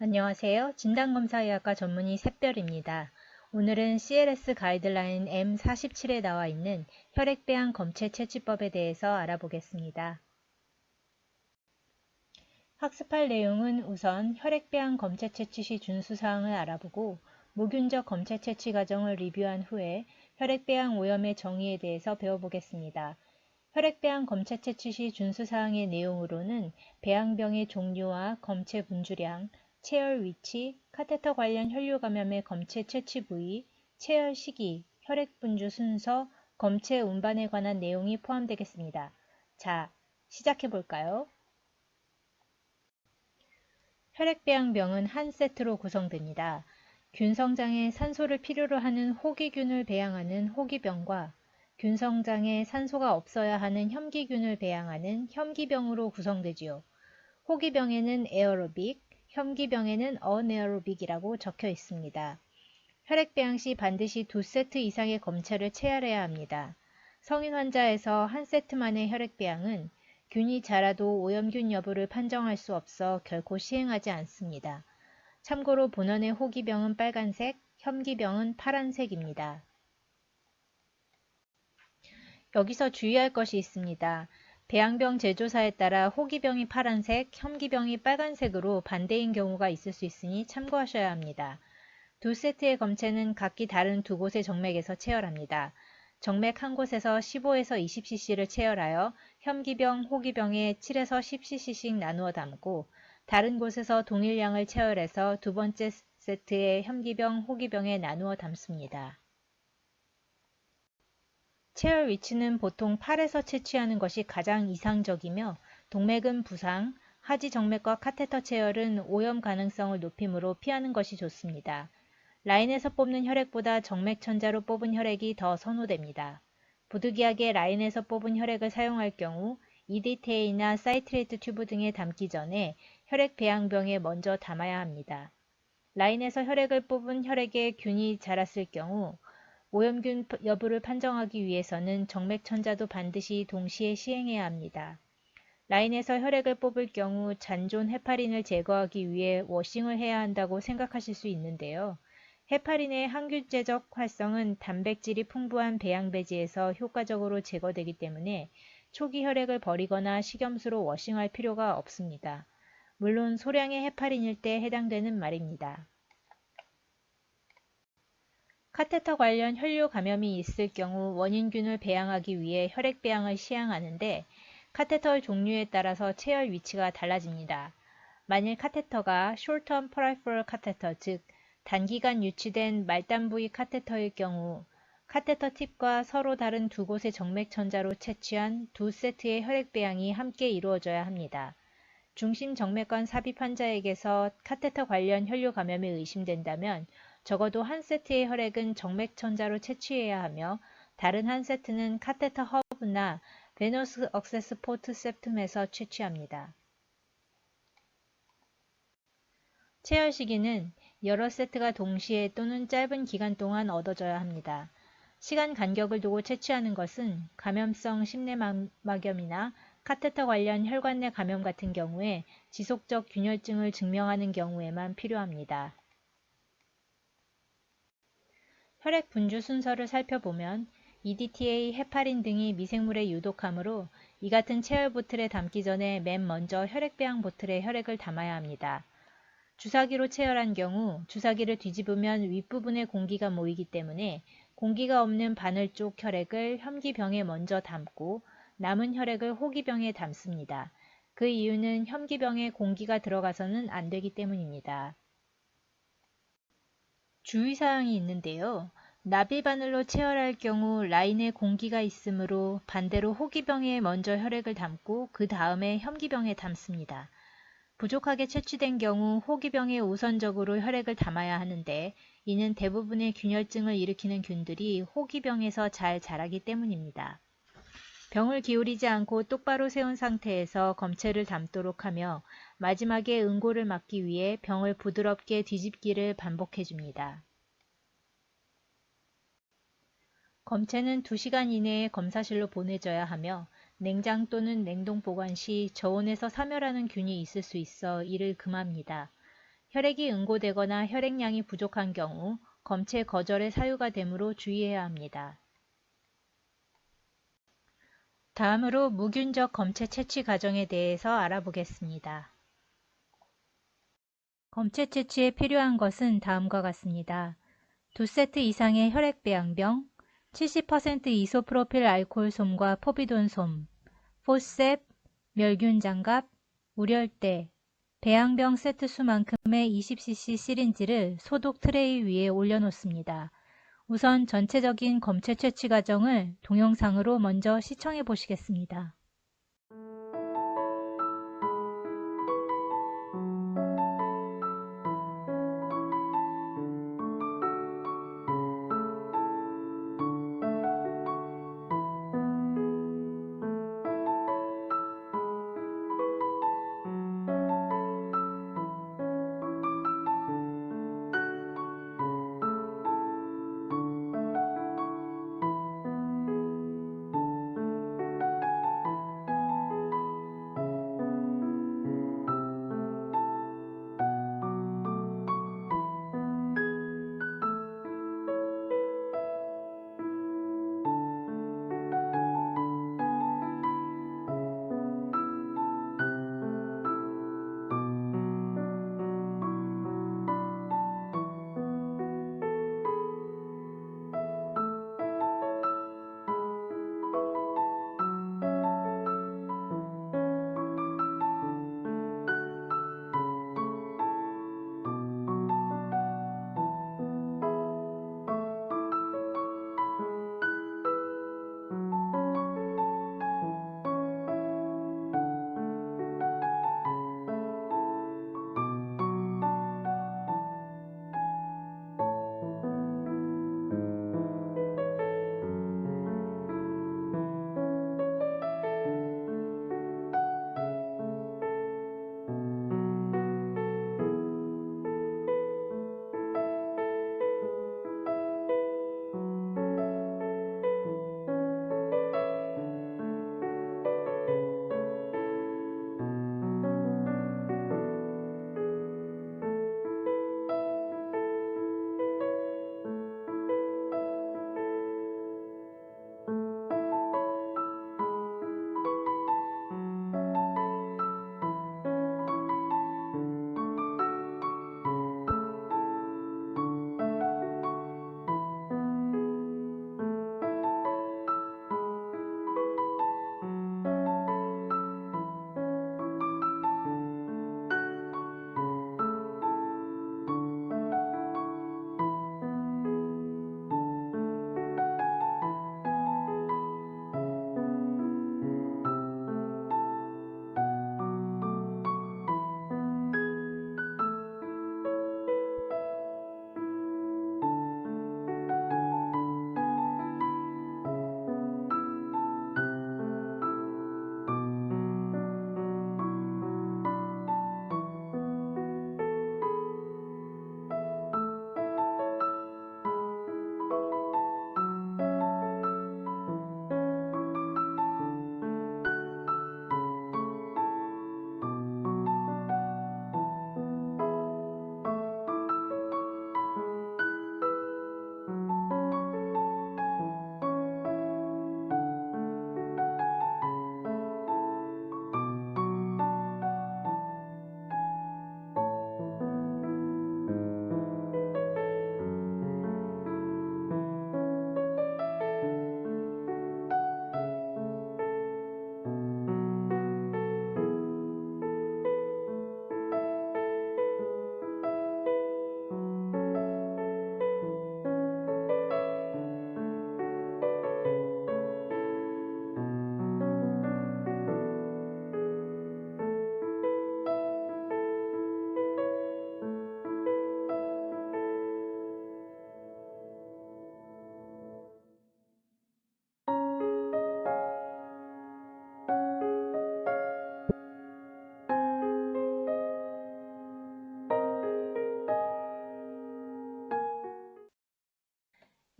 안녕하세요. 진단검사의학과 전문의 샛별입니다. 오늘은 CLS 가이드라인 M47에 나와 있는 혈액배양 검체 채취법에 대해서 알아보겠습니다. 학습할 내용은 우선 혈액배양 검체 채취 시 준수사항을 알아보고 무균적 검체 채취 과정을 리뷰한 후에 혈액배양 오염의 정의에 대해서 배워보겠습니다. 혈액배양 검체 채취 시 준수사항의 내용으로는 배양병의 종류와 검체 분주량, 체열 위치, 카테터 관련 혈류 감염의 검체 채취 부위, 체열 시기, 혈액 분주 순서, 검체 운반에 관한 내용이 포함되겠습니다. 자, 시작해 볼까요? 혈액배양병은 한 세트로 구성됩니다. 균성장에 산소를 필요로 하는 호기균을 배양하는 호기병과 균성장에 산소가 없어야 하는 현기균을 배양하는 현기병으로 구성되지요. 호기병에는 에어로빅, 현기병에는 어네어로빅이라고 적혀 있습니다. 혈액배양 시 반드시 2세트 이상의 검체를 채열해야 합니다. 성인 환자에서 한 세트만의 혈액배양은 균이 자라도 오염균 여부를 판정할 수 없어 결코 시행하지 않습니다. 참고로 본원의 호기병은 빨간색, 현기병은 파란색입니다. 여기서 주의할 것이 있습니다. 배양병 제조사에 따라 호기병이 파란색, 현기병이 빨간색으로 반대인 경우가 있을 수 있으니 참고하셔야 합니다. 2세트의 검체는 각기 다른 2곳의 정맥에서 채열합니다. 정맥 한 곳에서 15에서 20cc를 채열하여 현기병, 호기병에 7에서 10cc씩 나누어 담고 다른 곳에서 동일량을 채열해서 두 번째 세트의 현기병, 호기병에 나누어 담습니다. 체열 위치는 보통 팔에서 채취하는 것이 가장 이상적이며 동맥은 부상, 하지 정맥과 카테터 체열은 오염 가능성을 높이므로 피하는 것이 좋습니다. 라인에서 뽑는 혈액보다 정맥천자로 뽑은 혈액이 더 선호됩니다. 부득이하게 라인에서 뽑은 혈액을 사용할 경우 EDTA나 사이트레이트 튜브 등에 담기 전에 혈액 배양병에 먼저 담아야 합니다. 라인에서 혈액을 뽑은 혈액에 균이 자랐을 경우 오염균 여부를 판정하기 위해서는 정맥천자도 반드시 동시에 시행해야 합니다. 라인에서 혈액을 뽑을 경우 잔존 헤파린을 제거하기 위해 워싱을 해야 한다고 생각하실 수 있는데요. 헤파린의 항균제적 활성은 단백질이 풍부한 배양배지에서 효과적으로 제거되기 때문에 초기 혈액을 버리거나 식염수로 워싱할 필요가 없습니다. 물론 소량의 헤파린일 때 해당되는 말입니다. 카테터 관련 혈류 감염이 있을 경우 원인균을 배양하기 위해 혈액 배양을 시행하는데 카테터 종류에 따라서 체열 위치가 달라집니다. 만일 카테터가 Short-term peripheral catheter, 즉 단기간 유치된 말단 부위 카테터일 경우 카테터 팁과 서로 다른 두 곳의 정맥천자로 채취한 2세트의 혈액 배양이 함께 이루어져야 합니다. 중심 정맥관 삽입 환자에게서 카테터 관련 혈류 감염이 의심된다면 적어도 한 세트의 혈액은 정맥천자로 채취해야 하며 다른 한 세트는 카테터 허브나 베너스 억세스 포트 septum에서 채취합니다. 체열 시기는 여러 세트가 동시에 또는 짧은 기간 동안 얻어져야 합니다. 시간 간격을 두고 채취하는 것은 감염성 심내막염이나 카테터 관련 혈관 내 감염 같은 경우에 지속적 균열증을 증명하는 경우에만 필요합니다. 혈액 분주 순서를 살펴보면 EDTA, 헤파린 등이 미생물에 유독하므로 이 같은 체열 보틀에 담기 전에 맨 먼저 혈액 배양 보틀에 혈액을 담아야 합니다. 주사기로 체열한 경우 주사기를 뒤집으면 윗부분에 공기가 모이기 때문에 공기가 없는 바늘 쪽 혈액을 현기병에 먼저 담고 남은 혈액을 호기병에 담습니다. 그 이유는 현기병에 공기가 들어가서는 안 되기 때문입니다. 주의사항이 있는데요. 나비바늘로 체열할 경우 라인에 공기가 있으므로 반대로 호기병에 먼저 혈액을 담고 그 다음에 현기병에 담습니다. 부족하게 채취된 경우 호기병에 우선적으로 혈액을 담아야 하는데 이는 대부분의 균열증을 일으키는 균들이 호기병에서 잘 자라기 때문입니다. 병을 기울이지 않고 똑바로 세운 상태에서 검체를 담도록 하며 마지막에 응고를 막기 위해 병을 부드럽게 뒤집기를 반복해 줍니다. 검체는 2시간 이내에 검사실로 보내져야 하며 냉장 또는 냉동 보관 시 저온에서 사멸하는 균이 있을 수 있어 이를 금합니다. 혈액이 응고되거나 혈액량이 부족한 경우 검체 거절의 사유가 되므로 주의해야 합니다. 다음으로 무균적 검체 채취 과정에 대해서 알아보겠습니다. 검체 채취에 필요한 것은 다음과 같습니다. 2세트 이상의 혈액 배양병, 70% 이소프로필 알코올 솜과 포비돈 솜, 포셉, 멸균 장갑, 우렬대, 배양병 세트 수만큼의 20cc 시린지를 소독 트레이 위에 올려놓습니다. 우선 전체적인 검체 채취 과정을 동영상으로 먼저 시청해 보시겠습니다.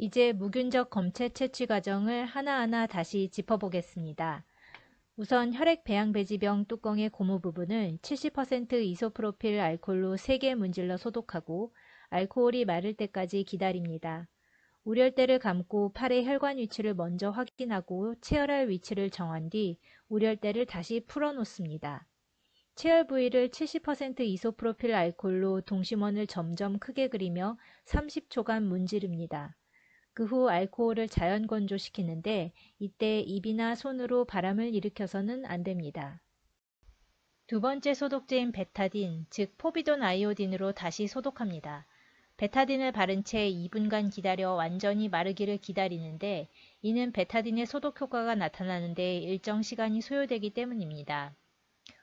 이제 무균적 검체 채취 과정을 하나하나 다시 짚어보겠습니다. 우선 혈액배양배지병 뚜껑의 고무 부분을 70% 이소프로필 알코올로 3개 문질러 소독하고 알코올이 마를 때까지 기다립니다. 우열대를 감고 팔의 혈관 위치를 먼저 확인하고 체열할 위치를 정한 뒤 우열대를 다시 풀어놓습니다. 체열 부위를 70% 이소프로필 알코올로 동심원을 점점 크게 그리며 30초간 문지릅니다. 그 후 알코올을 자연 건조시키는데 이때 입이나 손으로 바람을 일으켜서는 안 됩니다. 두 번째 소독제인 베타딘, 즉 포비돈 아이오딘으로 다시 소독합니다. 베타딘을 바른 채 2분간 기다려 완전히 마르기를 기다리는데 이는 베타딘의 소독 효과가 나타나는데 일정 시간이 소요되기 때문입니다.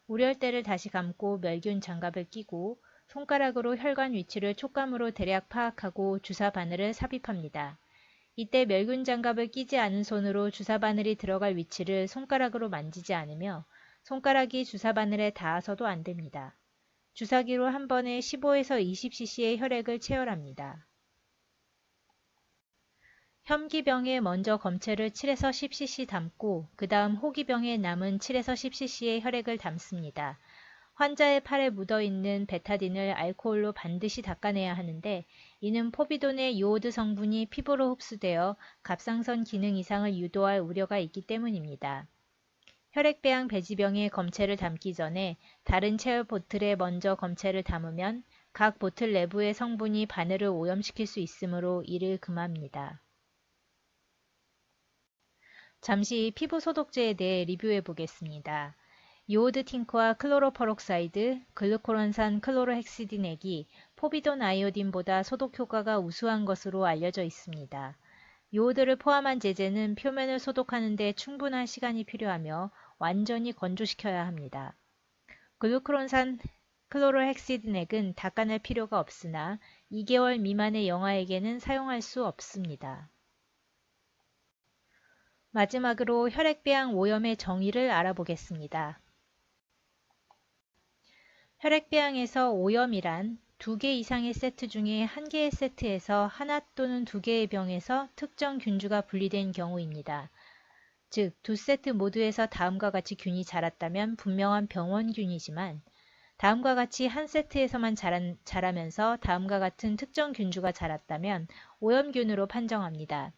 우열대를 다시 감고 멸균 장갑을 끼고 손가락으로 혈관 위치를 촉감으로 대략 파악하고 주사 바늘을 삽입합니다. 이때 멸균 장갑을 끼지 않은 손으로 주사 바늘이 들어갈 위치를 손가락으로 만지지 않으며 손가락이 주사 바늘에 닿아서도 안 됩니다. 주사기로 한 번에 15에서 20cc의 혈액을 체열합니다. 혐기병에 먼저 검체를 7에서 10cc 담고 그 다음 호기병에 남은 7에서 10cc의 혈액을 담습니다. 환자의 팔에 묻어있는 베타딘을 알코올로 반드시 닦아내야 하는데 이는 포비돈의 요오드 성분이 피부로 흡수되어 갑상선 기능 이상을 유도할 우려가 있기 때문입니다. 혈액배양 배지병에 검체를 담기 전에 다른 체열 보틀에 먼저 검체를 담으면 각 보틀 내부의 성분이 바늘을 오염시킬 수 있으므로 이를 금합니다. 잠시 피부 소독제에 대해 리뷰해 보겠습니다. 요오드 팅크와 클로로퍼록사이드, 글루코론산 클로로헥시딘액이 포비돈 아이오딘보다 소독 효과가 우수한 것으로 알려져 있습니다. 요오드를 포함한 제제는 표면을 소독하는 데 충분한 시간이 필요하며 완전히 건조시켜야 합니다. 글루코론산 클로로헥시딘액은 닦아낼 필요가 없으나 2개월 미만의 영아에게는 사용할 수 없습니다. 마지막으로 혈액배양 오염의 정의를 알아보겠습니다. 혈액배양에서 오염이란 2개 이상의 세트 중에 1개의 세트에서 하나 또는 2개의 병에서 특정 균주가 분리된 경우입니다. 즉, 2세트 모두에서 다음과 같이 균이 자랐다면 분명한 병원균이지만 다음과 같이 한 세트에서만 자라면서 다음과 같은 특정 균주가 자랐다면 오염균으로 판정합니다.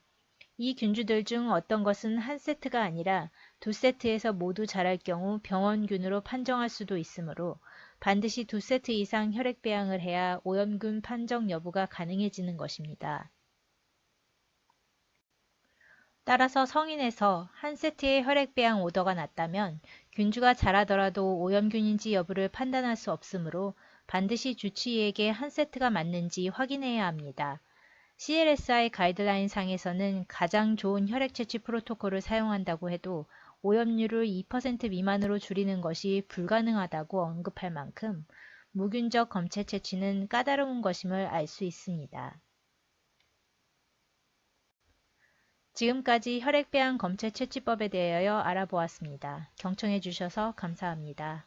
이 균주들 중 어떤 것은 한 세트가 아니라 2세트에서 모두 자랄 경우 병원균으로 판정할 수도 있으므로 반드시 2세트 이상 혈액배양을 해야 오염균 판정 여부가 가능해지는 것입니다. 따라서 성인에서 한 세트의 혈액배양 오더가 났다면 균주가 자라더라도 오염균인지 여부를 판단할 수 없으므로 반드시 주치의에게 한 세트가 맞는지 확인해야 합니다. CLSI 가이드라인 상에서는 가장 좋은 혈액 채취 프로토콜을 사용한다고 해도 오염률을 2% 미만으로 줄이는 것이 불가능하다고 언급할 만큼 무균적 검체 채취는 까다로운 것임을 알 수 있습니다. 지금까지 혈액배양 검체 채취법에 대하여 알아보았습니다. 경청해 주셔서 감사합니다.